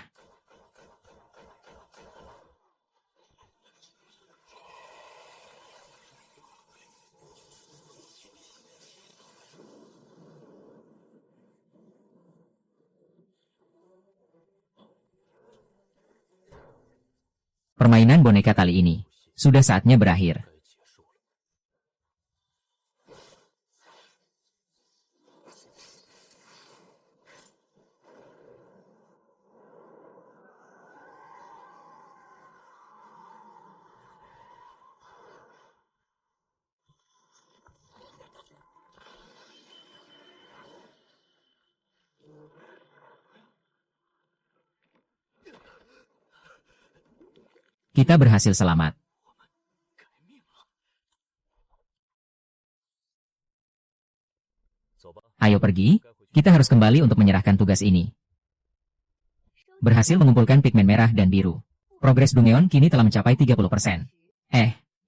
Speaker 1: Permainan boneka tali ini sudah saatnya berakhir. Kita berhasil selamat. Ayo pergi, kita harus kembali untuk menyerahkan tugas ini. Berhasil mengumpulkan pigmen merah dan biru. Progres Dungeon kini telah mencapai 30%.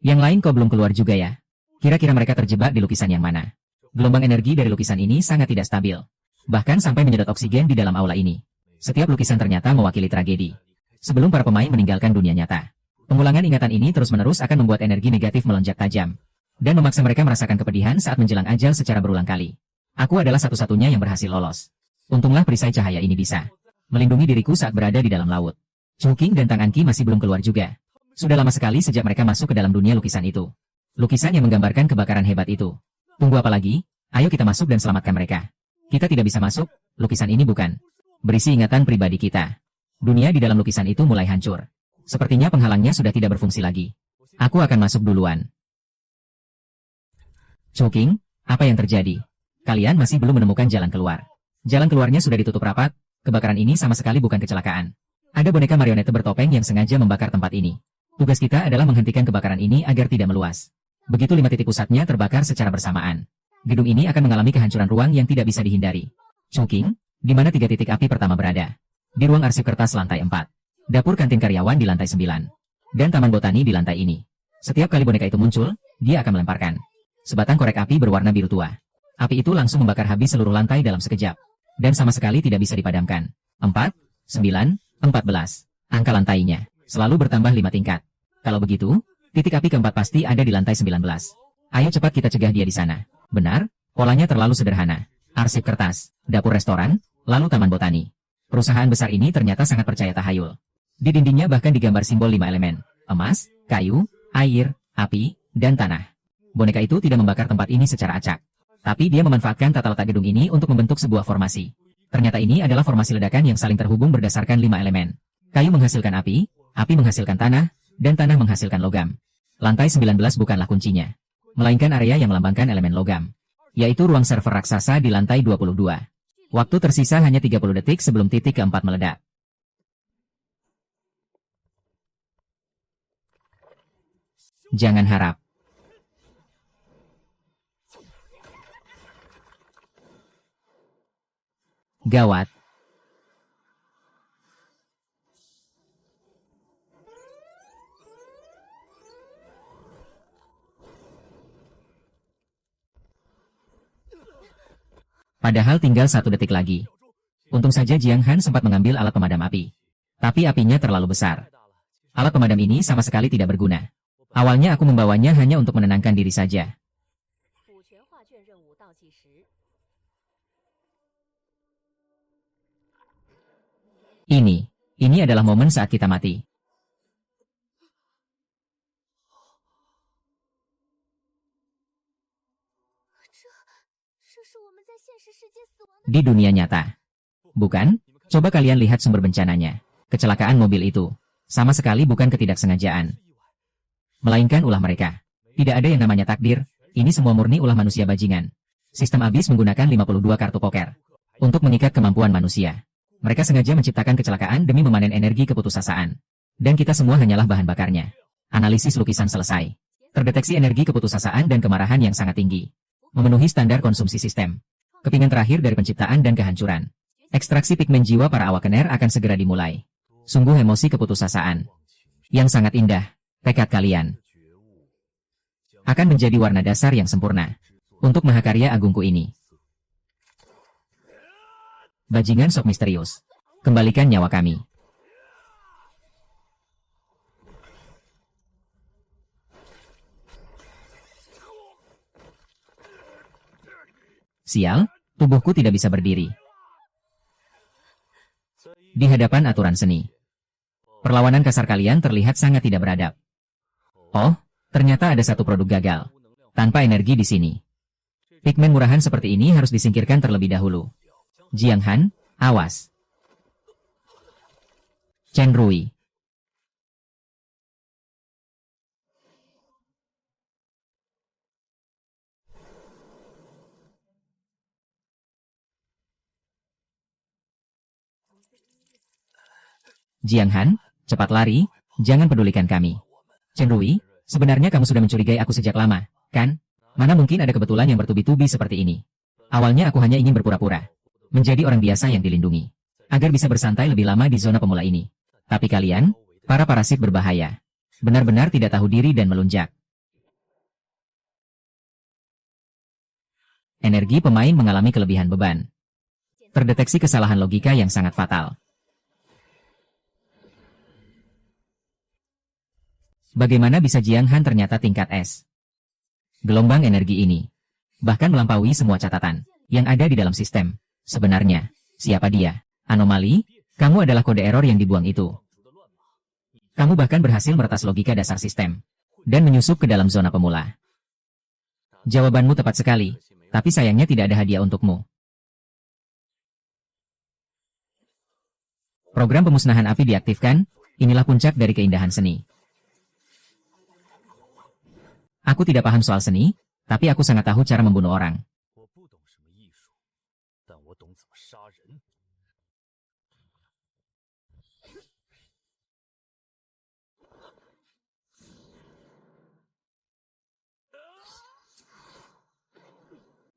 Speaker 1: Yang lain kok belum keluar juga ya? Kira-kira mereka terjebak di lukisan yang mana? Gelombang energi dari lukisan ini sangat tidak stabil. Bahkan sampai menyedot oksigen di dalam aula ini. Setiap lukisan ternyata mewakili tragedi. Sebelum para pemain meninggalkan dunia nyata. Pengulangan ingatan ini terus-menerus akan membuat energi negatif melonjak tajam. Dan memaksa mereka merasakan kepedihan saat menjelang ajal secara berulang kali. Aku adalah satu-satunya yang berhasil lolos. Untunglah perisai cahaya ini bisa melindungi diriku saat berada di dalam laut. Chongqing dan Tang Anqi masih belum keluar juga. Sudah lama sekali sejak mereka masuk ke dalam dunia lukisan itu. Lukisan yang menggambarkan kebakaran hebat itu. Tunggu apa lagi? Ayo kita masuk dan selamatkan mereka. Kita tidak bisa masuk, lukisan ini bukan berisi ingatan pribadi kita. Dunia di dalam lukisan itu mulai hancur. Sepertinya penghalangnya sudah tidak berfungsi lagi. Aku akan masuk duluan. Chongqing, apa yang terjadi? Kalian masih belum menemukan jalan keluar. Jalan keluarnya sudah ditutup rapat, kebakaran ini sama sekali bukan kecelakaan. Ada boneka marionete bertopeng yang sengaja membakar tempat ini. Tugas kita adalah menghentikan kebakaran ini agar tidak meluas. Begitu 5 titik pusatnya terbakar secara bersamaan. Gedung ini akan mengalami kehancuran ruang yang tidak bisa dihindari. Chongqing, di mana 3 titik api pertama berada? Di ruang arsip kertas lantai 4. Dapur kantin karyawan di lantai 9. Dan taman botani di lantai ini. Setiap kali boneka itu muncul, dia akan melemparkan sebatang korek api berwarna biru tua. Api itu langsung membakar habis seluruh lantai dalam sekejap. Dan sama sekali tidak bisa dipadamkan. 4, 9, 14. Angka lantainya selalu bertambah 5 tingkat. Kalau begitu, titik api keempat pasti ada di lantai 19. Ayo cepat kita cegah dia di sana. Benar, polanya terlalu sederhana. Arsip kertas, dapur restoran, lalu taman botani. Perusahaan besar ini ternyata sangat percaya tahayul. Di dindingnya bahkan digambar simbol 5 elemen. Emas, kayu, air, api, dan tanah. Boneka itu tidak membakar tempat ini secara acak. Tapi dia memanfaatkan tata letak gedung ini untuk membentuk sebuah formasi. Ternyata ini adalah formasi ledakan yang saling terhubung berdasarkan 5 elemen. Kayu menghasilkan api menghasilkan tanah, dan tanah menghasilkan logam. Lantai 19 bukanlah kuncinya, melainkan area yang melambangkan elemen logam, yaitu ruang server raksasa di lantai 22. Waktu tersisa hanya 30 detik sebelum titik keempat meledak. Jangan harap. Gawat. Padahal tinggal 1 detik lagi. Untung saja Jiang Han sempat mengambil alat pemadam api. Tapi apinya terlalu besar. Alat pemadam ini sama sekali tidak berguna. Awalnya aku membawanya hanya untuk menenangkan diri saja. Ini adalah momen saat kita mati. Di dunia nyata. Bukan? Coba kalian lihat sumber bencananya. Kecelakaan mobil itu. Sama sekali bukan ketidaksengajaan. Melainkan ulah mereka. Tidak ada yang namanya takdir, ini semua murni ulah manusia bajingan. Sistem abis menggunakan 52 kartu poker untuk mengikat kemampuan manusia. Mereka sengaja menciptakan kecelakaan demi memanen energi keputusasaan. Dan kita semua hanyalah bahan bakarnya. Analisis lukisan selesai. Terdeteksi energi keputusasaan dan kemarahan yang sangat tinggi. Memenuhi standar konsumsi sistem. Kepingan terakhir dari penciptaan dan kehancuran. Ekstraksi pigmen jiwa para awakener akan segera dimulai. Sungguh emosi keputusasaan. Yang sangat indah, tekad kalian akan menjadi warna dasar yang sempurna untuk mahakarya agungku ini. Bajingan sok misterius. Kembalikan nyawa kami. Sial, tubuhku tidak bisa berdiri. Di hadapan aturan seni. Perlawanan kasar kalian terlihat sangat tidak beradab. Oh, ternyata ada satu produk gagal. Tanpa energi di sini. Pigmen murahan seperti ini harus disingkirkan terlebih dahulu. Jiang Han, awas. Chen Rui. Jiang Han, cepat lari, jangan pedulikan kami. Chen Rui, sebenarnya kamu sudah mencurigai aku sejak lama, kan? Mana mungkin ada kebetulan yang bertubi-tubi seperti ini. Awalnya aku hanya ingin berpura-pura. Menjadi orang biasa yang dilindungi. Agar bisa bersantai lebih lama di zona pemula ini. Tapi kalian, para parasit berbahaya. Benar-benar tidak tahu diri dan melunjak. Energi pemain mengalami kelebihan beban. Terdeteksi kesalahan logika yang sangat fatal. Bagaimana bisa Jiang Han ternyata tingkat S? Gelombang energi ini bahkan melampaui semua catatan. yang ada di dalam sistem. Sebenarnya, siapa dia? Anomali? Kamu adalah kode error yang dibuang itu. Kamu bahkan berhasil meretas logika dasar sistem dan menyusup ke dalam zona pemula. Jawabanmu tepat sekali, tapi sayangnya tidak ada hadiah untukmu. Program pemusnahan api diaktifkan, inilah puncak dari keindahan seni. Aku tidak paham soal seni, tapi aku sangat tahu cara membunuh orang.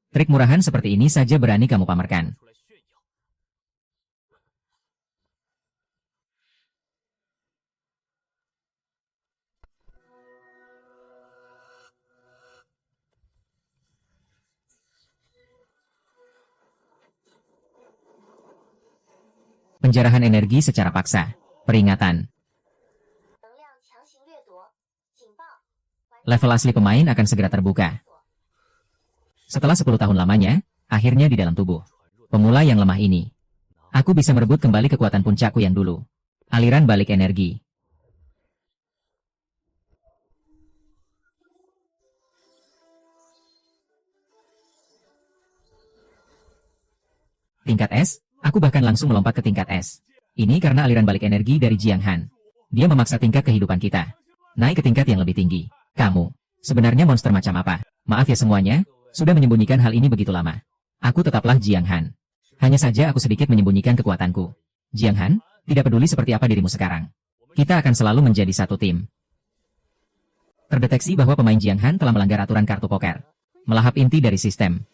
Speaker 1: Trik murahan seperti ini saja berani kamu pamerkan. Penjarahan energi secara paksa. Peringatan. Level asli pemain akan segera terbuka. Setelah 10 tahun lamanya, akhirnya di dalam tubuh pemula yang lemah ini, aku bisa merebut kembali kekuatan puncakku yang dulu. Aliran balik energi. Tingkat S, aku bahkan langsung melompat ke tingkat S. Ini karena aliran balik energi dari Jiang Han. Dia memaksa tingkat kehidupan kita naik ke tingkat yang lebih tinggi. Kamu, sebenarnya monster macam apa? Maaf ya semuanya, sudah menyembunyikan hal ini begitu lama. Aku tetaplah Jiang Han. Hanya saja aku sedikit menyembunyikan kekuatanku. Jiang Han, tidak peduli seperti apa dirimu sekarang. Kita akan selalu menjadi satu tim. Terdeteksi bahwa pemain Jiang Han telah melanggar aturan kartu poker. Melahap inti dari sistem.